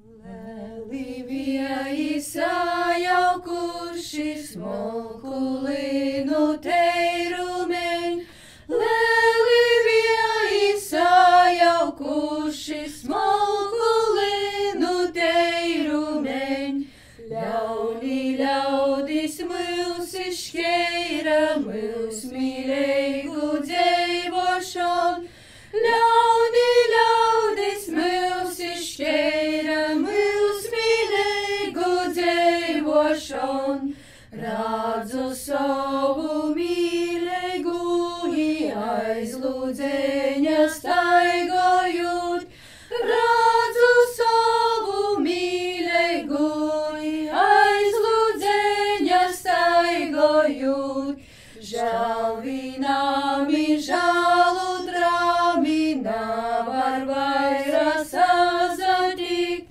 Lelivija izsajaukuši smalku līnu teirumeņ, Lelivija izsajaukuši smalku līnu teirumeņ, ļauni ļaudis mūs izšķēra, mūs mīleigu dzeivošon, ļauni ļaudis mūs izšķēra, mūs mīleigu dzeivošon, redzu savu mīleigu, aizlūdzeņa staigojot, redzu savu mīleigu, aizlūdzeņa staigojot, žalvinami žaludrami nevar vairāk sazatikt,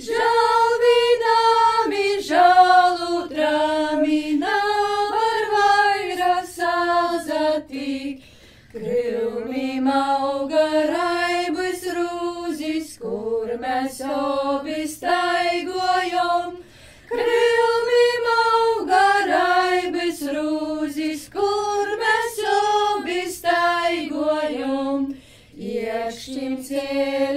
žalvinami žaludrami nevar vairāk sazatikt, krūmim auga raibas rūzis, kur mēs obi staigojam, krūmim auga raibas rūzis, kur mēs obi staigojam, iekšķim ceļ